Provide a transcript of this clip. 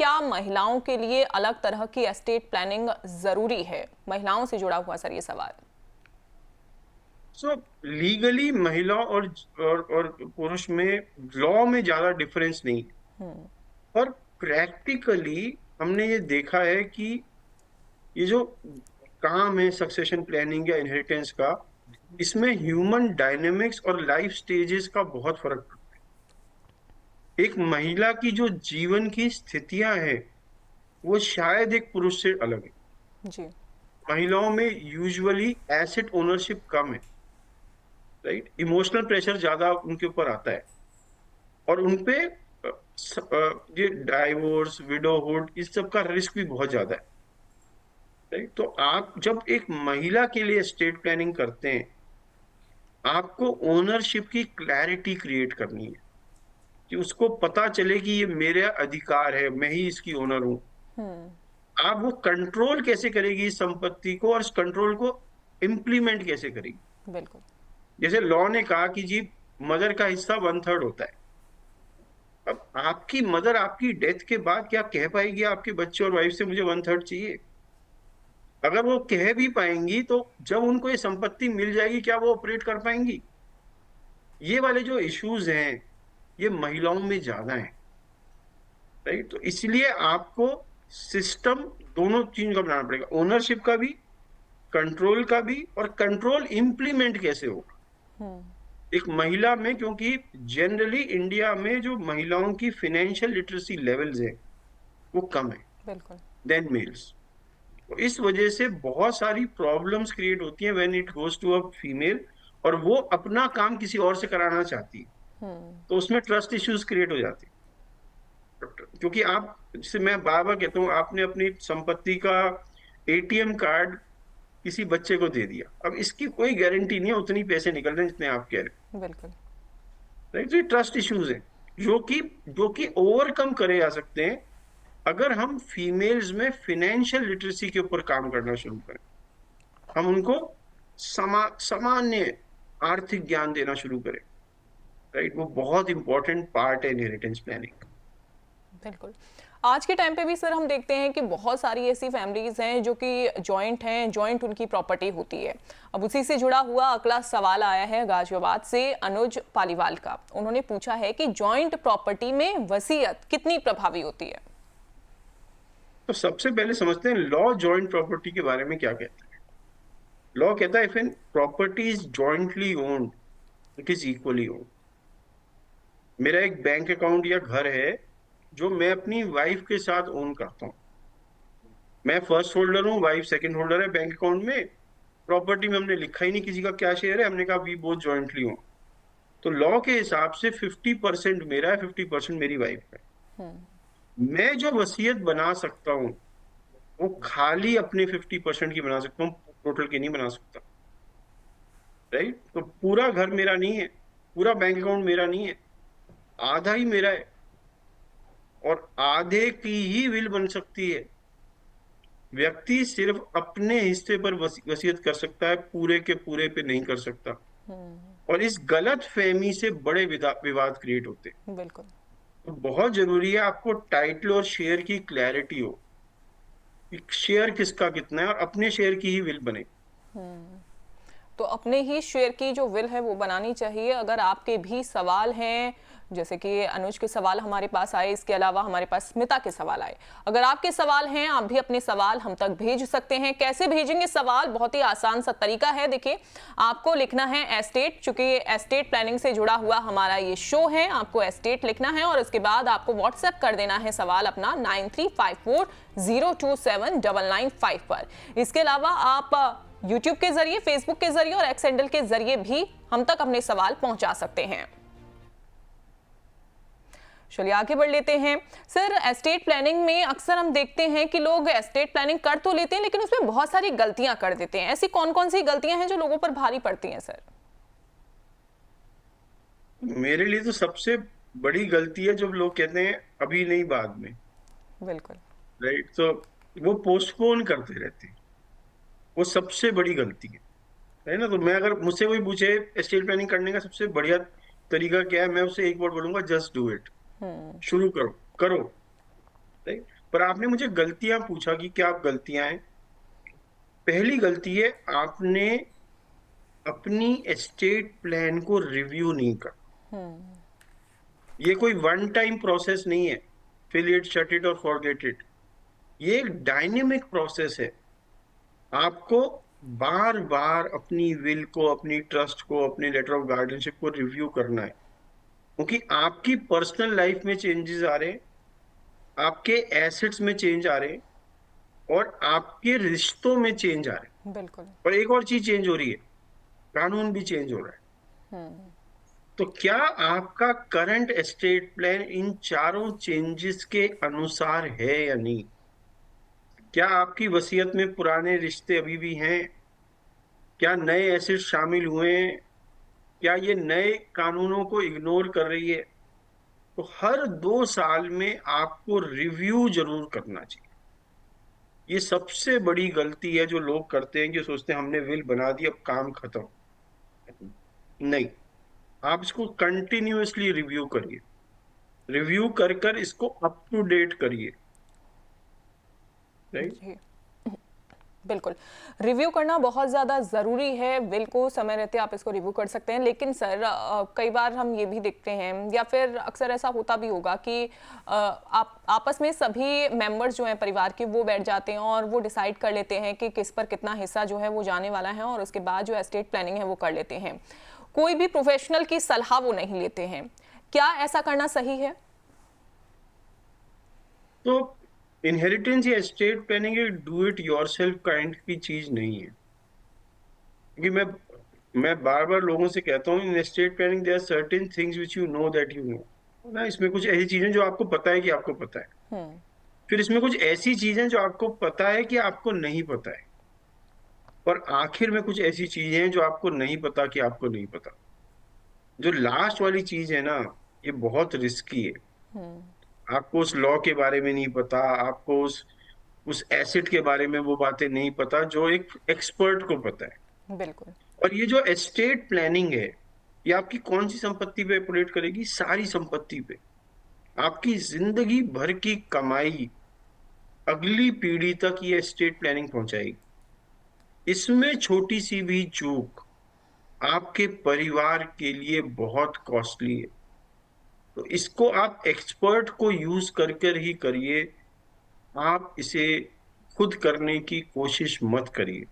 क्या महिलाओं के लिए अलग तरह की एस्टेट प्लानिंग जरूरी है? महिलाओं से जुड़ा हुआ सर ये सवाल। सो लीगली महिला और पुरुष में लॉ में ज्यादा डिफरेंस नहीं है। और प्रैक्टिकली हमने ये देखा है कि ये जो काम है सक्सेशन प्लानिंग या इनहेरिटेंस का, इसमें ह्यूमन डायनेमिक्स और लाइफ स्टेजेस का बहुत फर्क पड़ता है। एक महिला की जो जीवन की स्थितियां हैं वो शायद एक पुरुष से अलग है। जी। महिलाओं में यूजुअली एसेट ओनरशिप कम है, राइट। इमोशनल प्रेशर ज्यादा उनके ऊपर आता है और उनपे ये डाइवोर्स, विडोहुड, इस सब का रिस्क भी बहुत ज्यादा है, राइट। तो आप जब एक महिला के लिए एस्टेट प्लानिंग करते हैं, आपको ओनरशिप की क्लैरिटी क्रिएट करनी है कि उसको पता चले कि ये मेरा अधिकार है, मैं ही इसकी ओनर हूं। आप वो कंट्रोल कैसे करेगी इस संपत्ति को, और इस कंट्रोल को इम्प्लीमेंट कैसे करेगी। बिल्कुल। जैसे लॉ ने कहा कि जी मदर का हिस्सा 1/3 होता है। अब आपकी मदर आपकी डेथ के बाद क्या कह पाएगी आपके बच्चे और वाइफ से, मुझे 1/3 चाहिए? अगर वो कह भी पाएंगी तो जब उनको ये संपत्ति मिल जाएगी, क्या वो ऑपरेट कर पाएंगी? ये वाले जो इश्यूज हैं ये महिलाओं में ज्यादा हैं, राइट। तो इसलिए आपको सिस्टम दोनों चीज का बनाना पड़ेगा, ओनरशिप का भी, कंट्रोल का भी, और कंट्रोल इम्प्लीमेंट कैसे होगा एक महिला में। क्योंकि जनरली इंडिया में जो महिलाओं की फाइनेंशियल लिटरेसी लेवल्स है वो कम है बिल्कुल। Than males. तो इस वजह से बहुत सारी प्रॉब्लम्स क्रिएट होती हैं when it goes to a female, और वो अपना काम किसी और से कराना चाहती है, तो उसमें ट्रस्ट इश्यूज क्रिएट हो जाते हैं। क्योंकि आप, जैसे मैं बार बार कहता हूँ, आपने अपनी संपत्ति का एटीएम कार्ड किसी बच्चे को दे दिया, अब इसकी कोई गारंटी नहीं है उतनी पैसे निकल रहे हैं जितने आप कह रहे बिल्कुल। हैं, राइट। तो ये ट्रस्ट इश्यूज हैं जो कि ओवरकम करे जा सकते हैं अगर हम फीमेल्स में फाइनेंशियल लिटरेसी के ऊपर काम करना शुरू करें। हम उनको सामान्य आर्थिक ज्ञान देना शुरू करें, राइट। वो बहुत इंपॉर्टेंट पार्ट है इनहेरिटेंस प्लानिंग। बिल्कुल। आज के टाइम पे भी सर हम देखते हैं कि बहुत सारी ऐसी फैमिलीज हैं जो कि जॉइंट हैं, जॉइंट उनकी प्रॉपर्टी होती है। अब उसी से जुड़ा हुआ अगला सवाल आया है गाजियाबाद से अनुज पालीवाल का। उन्होंने पूछा है कि जॉइंट प्रॉपर्टी में वसीयत कितनी प्रभावी होती है? तो सबसे पहले समझते हैं लॉ जॉइंट प्रॉपर्टी के बारे में क्या कहता है। लॉ कहता है if an property is jointly owned it is equally owned. मेरा एक बैंक अकाउंट या घर है जो मैं अपनी वाइफ के साथ ओन करता हूँ। मैं फर्स्ट होल्डर हूँ, वाइफ सेकंड होल्डर है बैंक अकाउंट में। प्रॉपर्टी में हमने लिखा ही नहीं किसी का क्या शेयर है, हमने कहा वी बोथ जॉइंटली ओन। तो लॉ के हिसाब से 50% मेरा है, 50% मेरी वाइफ है। मैं जो वसीयत बना सकता हूँ वो खाली अपने 50% की बना सकता हूँ, टोटल की नहीं बना सकता, राइट। तो पूरा घर मेरा नहीं है, पूरा बैंक अकाउंट मेरा नहीं है, आधा ही मेरा है, और आधे की ही विल बन सकती है। व्यक्ति सिर्फ अपने हिस्से पर वसीयत कर सकता है, पूरे के पूरे पे नहीं कर सकता। और इस गलत फहमी से बड़े विवाद क्रिएट होते हैं। बिल्कुल। तो बहुत जरूरी है आपको टाइटल और शेयर की क्लैरिटी हो, शेयर किसका कितना है, और अपने शेयर की ही विल बने। तो अपने ही शेयर की जो विल है वो बनानी चाहिए। अगर आपके भी सवाल हैं, जैसे कि अनुज के सवाल हमारे पास आए, इसके अलावा हमारे पास स्मिता के सवाल आए, अगर आपके सवाल हैं आप भी अपने सवाल हम तक भेज सकते हैं। कैसे भेजेंगे सवाल? बहुत ही आसान सा तरीका है। देखिए, आपको लिखना है एस्टेट, चूंकि एस्टेट प्लानिंग से जुड़ा हुआ हमारा ये शो है, आपको एस्टेट लिखना है और उसके बाद आपको व्हाट्सएप कर देना है सवाल अपना 9354027995 पर। इसके अलावा आप यूट्यूब के जरिए, फेसबुक के जरिए और एक्स हैंडल के जरिए भी हम तक अपने सवाल पहुंचा सकते हैं। चलिए आगे बढ़ लेते हैं। सर, एस्टेट प्लानिंग में अक्सर हम देखते हैं कि लोग एस्टेट प्लानिंग कर तो लेते हैं लेकिन उसमें बहुत सारी गलतियां कर देते हैं। ऐसी कौन कौन सी गलतियां हैं जो लोगों पर भारी पड़ती हैं सर? मेरे लिए तो सबसे बड़ी गलती है जब लोग कहते हैं अभी नहीं बाद में, बिल्कुल। राइट। तो वो पोस्टपोन करते रहते हैं, वो सबसे बड़ी गलती है ना। तो मैं, अगर मुझसे कोई पूछे एस्टेट प्लानिंग करने का सबसे बढ़िया तरीका क्या है, मैं उससे एक बार बोलूंगा, जस्ट डू इट। शुरू करो करो, राइट। पर आपने मुझे गलतियां पूछा कि क्या गलतियां हैं। पहली गलती है, आपने अपनी एस्टेट प्लान को रिव्यू नहीं कर। ये कोई वन टाइम प्रोसेस नहीं है, फिल इट, शट इट और फॉरगेट इट। ये एक डायनेमिक प्रोसेस है। आपको बार बार अपनी विल को, अपनी ट्रस्ट को, अपनी लेटर ऑफ गार्डियनशिप को रिव्यू करना है, क्योंकि आपकी पर्सनल लाइफ में चेंजेस आ रहे हैं, आपके एसेट्स में चेंज आ रहे हैं, और आपके रिश्तों में चेंज आ रहे हैं। बिल्कुल। और एक और चीज चेंज हो रही है, कानून भी चेंज हो रहा है। तो क्या आपका करंट एस्टेट प्लान इन चारों चेंजेस के अनुसार है या नहीं? क्या आपकी वसीयत में पुराने रिश्ते अभी भी हैं? क्या नए एसेट शामिल हुए हैं? क्या ये नए कानूनों को इग्नोर कर रही है? तो हर 2 साल में आपको रिव्यू जरूर करना चाहिए। ये सबसे बड़ी गलती है जो लोग करते हैं, कि सोचते हैं हमने विल बना दी, अब काम खत्म। नहीं, आप इसको कंटिन्यूअसली रिव्यू करिए, रिव्यू कर कर इसको अप टू डेट करिए, राइट। जी बिल्कुल, रिव्यू करना बहुत ज़्यादा ज़रूरी है। विल को समय रहते आप इसको रिव्यू कर सकते हैं, लेकिन सर कई बार हम ये भी देखते हैं, या फिर अक्सर ऐसा होता भी होगा कि आप आपस में सभी मेंबर्स जो हैं परिवार के, वो बैठ जाते हैं और वो डिसाइड कर लेते हैं कि किस पर कितना हिस्सा जो है वो जाने वाला है, और उसके बाद जो एस्टेट प्लानिंग है वो कर लेते हैं। कोई भी प्रोफेशनल की सलाह वो नहीं लेते हैं। क्या ऐसा करना सही है? तो इनहेरिटेंस या एस्टेट प्लानिंग एक डू इट योरसेल्फ काइंड की चीज नहीं है। क्योंकि मैं बार बार लोगों से कहता हूँ, in estate planning there are certain things which you know that you know ना। इसमें कुछ ऐसी चीजें जो आपको पता है कि आपको पता है, फिर इसमें कुछ ऐसी चीजें जो आपको पता है कि आपको नहीं पता है, और आखिर में कुछ ऐसी चीजें हैं जो आपको नहीं पता कि आपको नहीं पता। जो लास्ट वाली चीज है ना, ये बहुत रिस्की है। आपको उस लॉ के बारे में नहीं पता, आपको उस एसेट के बारे में वो बातें नहीं पता जो एक एक्सपर्ट को पता है। बिल्कुल। और ये जो एस्टेट प्लानिंग है, ये आपकी कौन सी संपत्ति पे ऑपरेट करेगी? सारी संपत्ति पे। आपकी जिंदगी भर की कमाई अगली पीढ़ी तक ये एस्टेट प्लानिंग पहुंचाएगी। इसमें छोटी सी भी चूक आपके परिवार के लिए बहुत कॉस्टली है। तो इसको आप एक्सपर्ट को यूज कर कर ही करिए, आप इसे खुद करने की कोशिश मत करिए।